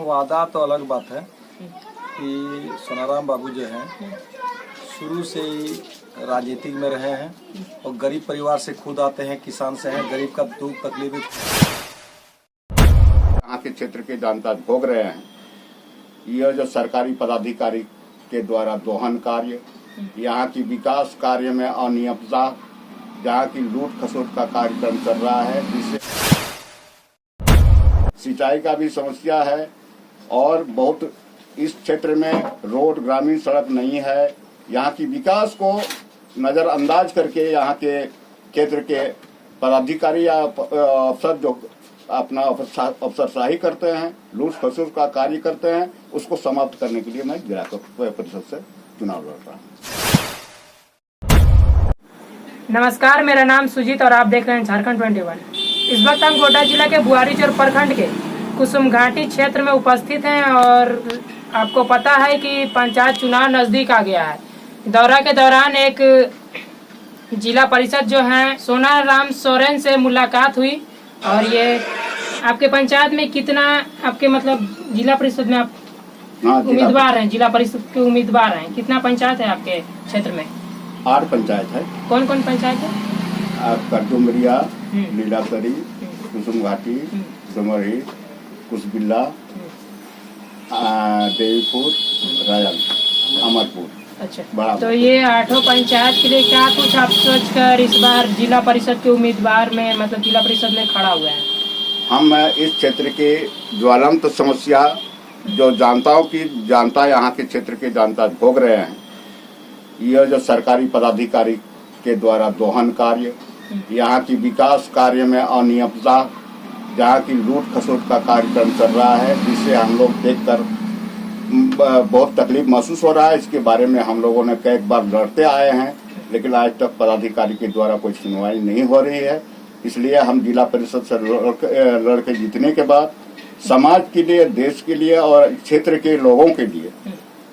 वादा तो अलग बात है कि सोनाराम बाबू जो हैं शुरू से ही राजनीतिक में रहे हैं और गरीब परिवार से खुद आते हैं, किसान से हैं, गरीब का दुख तकलीफ यहाँ के क्षेत्र के जनता भोग रहे हैं। यह जो सरकारी पदाधिकारी के द्वारा दोहन कार्य, यहाँ की विकास कार्य में अनियमितता, जहाँ की लूट खसोट का कार्यक्रम चल रहा है, जिससे सिंचाई का भी समस्या है और बहुत इस क्षेत्र में रोड ग्रामीण सड़क नहीं है। यहाँ की विकास को नजरअंदाज करके यहाँ के क्षेत्र के पदाधिकारी या अफसर जो अपना अफसरशाही करते हैं, लूट खसोट का कार्य करते हैं, उसको समाप्त करने के लिए मैं जिला परिषद से चुनाव लड़ रहा हूँ। नमस्कार, मेरा नाम सुजीत और आप देख रहे हैं झारखंड 21। इस वक्त हम गोड्डा जिला के बुआरीचोर प्रखंड के कुसुम घाटी क्षेत्र में उपस्थित हैं और आपको पता है कि पंचायत चुनाव नजदीक आ गया है। दौरा के दौरान एक जिला परिषद जो है सोनाराम सोरेन से मुलाकात हुई और ये आपके पंचायत में कितना आपके मतलब जिला परिषद में आप उम्मीदवार हैं, जिला परिषद के उम्मीदवार हैं, कितना पंचायत है आपके क्षेत्र में? 8 पंचायत है। कौन कौन पंचायत है? करडुमरिया, लीलासरी, कुसुम घाटी, समरी, कुसबिल्ला, देवीपुर, रायल, अमरपुर। अच्छा, तो ये 8 पंचायत के लिए क्या कुछ आप सोच कर इस बार जिला परिषद के उम्मीदवार में मतलब जिला परिषद में खड़ा हुआ है? हम इस क्षेत्र के ज्वलंत समस्या जो जनता यहाँ के क्षेत्र के जनता भोग रहे हैं, यह जो सरकारी पदाधिकारी के द्वारा दोहन कार्य, यहाँ की विकास कार्य में अनियमितता, जहाँ की लूट खसोट का कार्यक्रम चल रहा है, जिससे हम लोग देखकर बहुत तकलीफ महसूस हो रहा है। इसके बारे में हम लोगों ने कई बार लड़ते आए हैं, लेकिन आज तक पदाधिकारी के द्वारा कोई सुनवाई नहीं हो रही है। इसलिए हम जिला परिषद से लड़ के जीतने के बाद समाज के लिए, देश के लिए और क्षेत्र के लोगों के लिए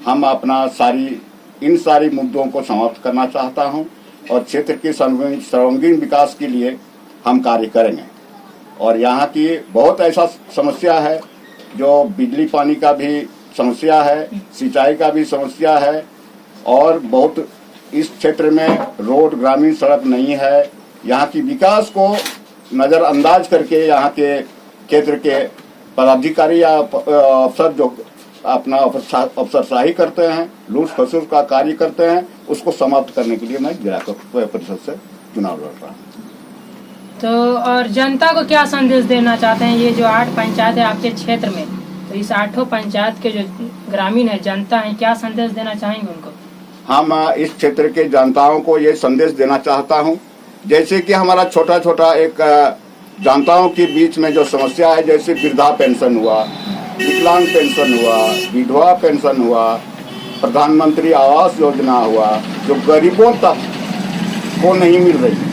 हम अपना इन सारी मुद्दों को समाप्त करना चाहता हूं और क्षेत्र के सर्वांगीण विकास के लिए हम कार्य करेंगे। और यहाँ की बहुत ऐसा समस्या है जो बिजली पानी का भी समस्या है, सिंचाई का भी समस्या है और बहुत इस क्षेत्र में रोड ग्रामीण सड़क नहीं है। यहाँ की विकास को नजरअंदाज करके यहाँ के क्षेत्र के पदाधिकारी या अफसर जो अपना अफसरशाही करते हैं, लूट खसोट का कार्य करते हैं, उसको समाप्त करने के लिए मैं जिला परिषद से चुनाव लड़ रहा हूँ। तो और जनता को क्या संदेश देना चाहते हैं? ये जो 8 पंचायत है आपके क्षेत्र में, तो इस 8 पंचायत के जो ग्रामीण है, जनता है, क्या संदेश देना चाहेंगे उनको? हम इस क्षेत्र के जनताओं को ये संदेश देना चाहता हूँ, जैसे कि हमारा छोटा छोटा एक जनताओं के बीच में जो समस्या है, जैसे वृद्धा पेंशन हुआ, विकलांग पेंशन हुआ, विधवा पेंशन हुआ, प्रधानमंत्री आवास योजना हुआ, जो गरीबों तक को नहीं मिल रही है।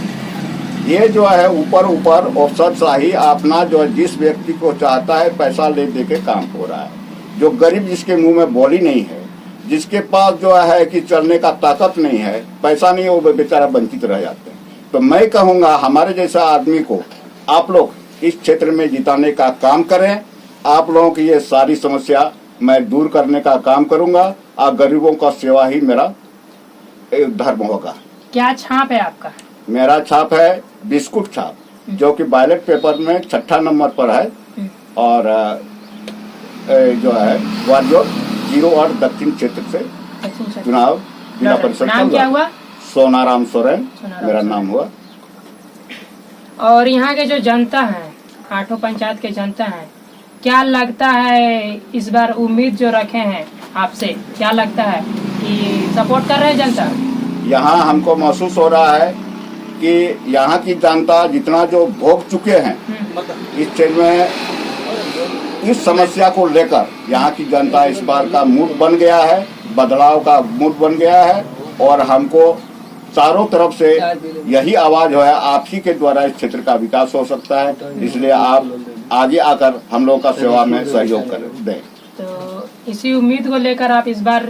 ये जो है ऊपर अफसरशाही अपना जो जिस व्यक्ति को चाहता है पैसा ले दे के काम हो रहा है। जो गरीब जिसके मुंह में बोली नहीं है, जिसके पास जो है कि चलने का ताकत नहीं है, पैसा नहीं है, वो बेचारा वंचित रह जाते हैं। तो मैं कहूँगा हमारे जैसा आदमी को आप लोग इस क्षेत्र में जिताने का काम करें। आप लोगों की ये सारी समस्या मैं दूर करने का काम करूंगा और गरीबों का सेवा ही मेरा धर्म होगा। क्या छाप है आपका? मेरा छाप है बिस्कुट छाप, जो कि बैलेट पेपर में 6ठा नंबर पर है और जो है ग्वालियर 08 दक्षिण क्षेत्र से चुनाव जिला परिषद। नाम क्या हुआ? सोनाराम सोरेन मेरा नाम हुआ। और यहाँ के जो जनता है, 8 पंचायत के जनता है, क्या लगता है इस बार उम्मीद जो रखे हैं आपसे, क्या लगता है कि सपोर्ट कर रहे हैं जनता? यहाँ हमको महसूस हो रहा है कि यहाँ की जनता जितना जो भोग चुके हैं इस क्षेत्र में, इस समस्या को लेकर यहाँ की जनता इस बार का मूड बन गया है, बदलाव का मूड बन गया है और हमको चारों तरफ से यही आवाज है, आप ही के द्वारा इस क्षेत्र का विकास हो सकता है। इसलिए आप आगे आकर हम लोगों का सेवा में सहयोग कर दें। तो इसी उम्मीद को लेकर आप इस बार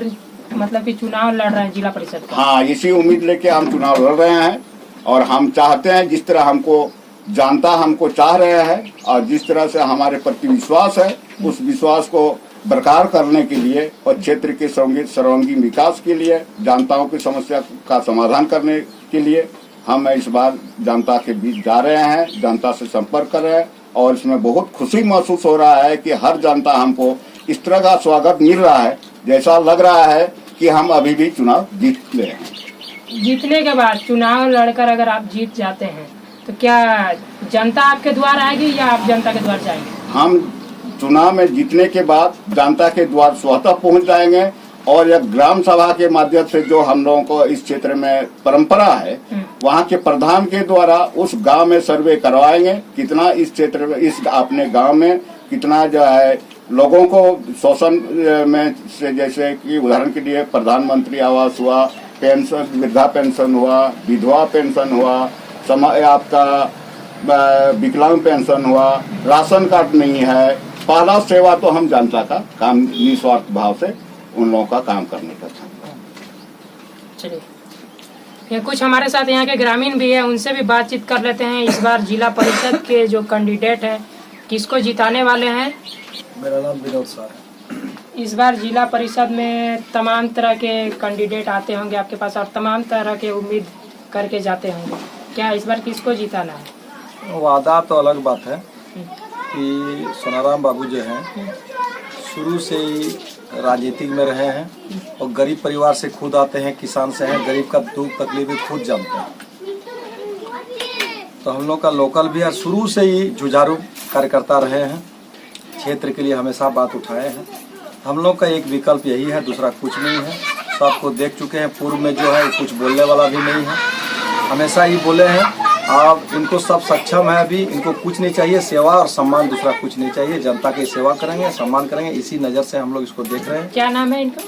मतलब कि चुनाव लड़ रहे हैं जिला परिषद का? हाँ, इसी उम्मीद लेके हम चुनाव लड़ रहे हैं और हम चाहते हैं जिस तरह हमको जनता हमको चाह रहे हैं और जिस तरह से हमारे प्रति विश्वास है उस विश्वास को बरकरार करने के लिए और क्षेत्र के सर्वांगीण विकास के लिए जनताओं की समस्या का समाधान करने के लिए हम इस बार जनता के बीच जा रहे हैं, जनता से संपर्क कर रहे हैं और इसमें बहुत खुशी महसूस हो रहा है कि हर जनता हमको इस तरह का स्वागत मिल रहा है, जैसा लग रहा है कि हम अभी भी चुनाव जीत ले हैं। जीतने के बाद चुनाव लड़कर अगर आप जीत जाते हैं तो क्या जनता आपके द्वार आएगी या आप जनता के द्वार जाएंगे? हम चुनाव में जीतने के बाद जनता के द्वार स्वतः पहुंच जाएंगे और एक ग्राम सभा के माध्यम से जो हम लोगों को इस क्षेत्र में परंपरा है वहाँ के प्रधान के द्वारा उस गांव में सर्वे करवाएंगे, कितना इस क्षेत्र में इस अपने गांव में कितना जो है लोगों को शोषण में से, जैसे कि उदाहरण के लिए प्रधानमंत्री आवास हुआ, पेंशन, वृद्धा पेंशन हुआ, विधवा पेंशन हुआ, आपका विकलांग पेंशन हुआ, राशन कार्ड नहीं है, पहला सेवा तो हम जनता का काम निस्वार्थ भाव से उन लोगों का काम करने का था। चलिए, ये कुछ हमारे साथ यहाँ के ग्रामीण भी है, उनसे भी बातचीत कर लेते हैं। इस बार जिला परिषद के जो कैंडिडेट है किसको जिताने वाले हैं? मेरा नाम विनोद सर है। इस बार जिला परिषद में तमाम तरह के कैंडिडेट आते होंगे आपके पास और तमाम तरह के उम्मीद करके जाते होंगे, क्या इस बार किसको जिताना है? वादा तो अलग बात है कि सोनाराम बाबू जो हैं शुरू से ही राजनीतिक में रहे हैं और गरीब परिवार से खुद आते हैं, किसान से हैं, गरीब का दुख तकलीफ खुद जानते हैं। तो हम लोग का लोकल भी है, शुरू से ही जुझारू कार्यकर्ता रहे हैं, क्षेत्र के लिए हमेशा बात उठाए हैं। हम लोग का एक विकल्प यही है, दूसरा कुछ नहीं है। सबको देख चुके हैं, पूर्व में जो है कुछ बोलने वाला भी नहीं है, हमेशा ही बोले हैं। अब इनको सब सक्षम है, अभी इनको कुछ नहीं चाहिए, सेवा और सम्मान, दूसरा कुछ नहीं चाहिए। जनता की सेवा करेंगे, सम्मान करेंगे, इसी नज़र से हम लोग इसको देख रहे हैं। क्या नाम है इनका?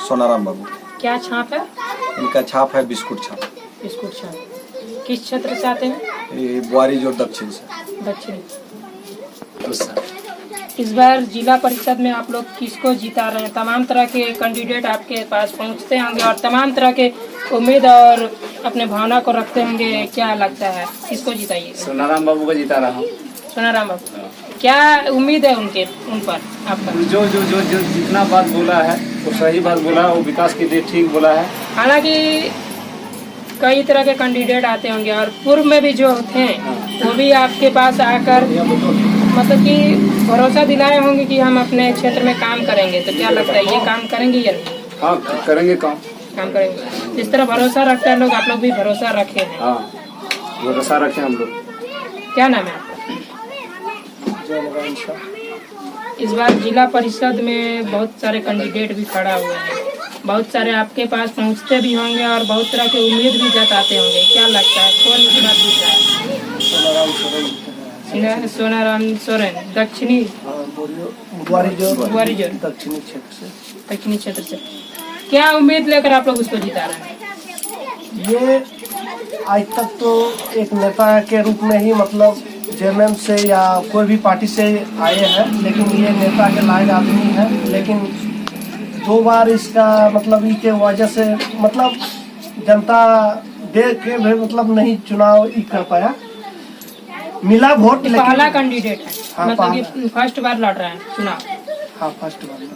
सोनाराम बाबू। क्या छाप है इनका? छाप है बिस्कुट छाप। बिस्कुट छाप। किस क्षेत्र से आते हैं? ये बुआरी जो दक्षिण से। दक्षिणी। इस बार जिला परिषद में आप लोग किसको जिता रहे हैं? तमाम तरह के कैंडिडेट आपके पास पहुंचते होंगे और तमाम तरह के उम्मीद और अपने भावना को रखते होंगे, क्या लगता है किसको जिताइए? सोनाराम बाबू को जिता रहा हूँ। सोनाराम बाबू, क्या उम्मीद है उन पर आपका? जो जो जो जो जितना बात बोला है वो सही बात बोला है, वो विकास के लिए ठीक बोला है। हालांकि कई तरह के कैंडिडेट आते होंगे और पूर्व में भी जो थे वो भी आपके पास आकर मतलब कि भरोसा दिलाए होंगे कि हम अपने क्षेत्र में काम करेंगे, तो क्या लगता है ये काम करेंगे या नहीं? हाँ, करेंगे काम करेंगे। जिस तरह भरोसा रखते हैं लोग, आप लोग भी भरोसा रखे हैं। हाँ, भरोसा रखे हम लोग। क्या नाम है? इस बार जिला परिषद में बहुत सारे कैंडिडेट भी खड़ा हुए हैं, बहुत सारे आपके पास पहुंचते भी होंगे और बहुत तरह के उम्मीद भी जताते होंगे, क्या लगता है कौन इस बार जीत रहा है? सोनाराम सोरेन, दक्षिणी बुआरी जो दक्षिणी क्षेत्र से। दक्षिणी क्षेत्र से क्या उम्मीद लेकर आप लोग उसको जिता रहे हैं? ये आज तक तो एक नेता के रूप में ही मतलब जेएमएम से या कोई भी पार्टी से आए हैं, लेकिन ये नेता के लायक आदमी है। लेकिन 2 बार इसका मतलब ई के वजह से मतलब जनता देख के भी मतलब नहीं चुनाव ही कर पाया, मिला वोट। पहला कैंडिडेट है, हाँ, मतलब कि फर्स्ट बार लड़ रहा है चुनाव। हाँ, फर्स्ट बार।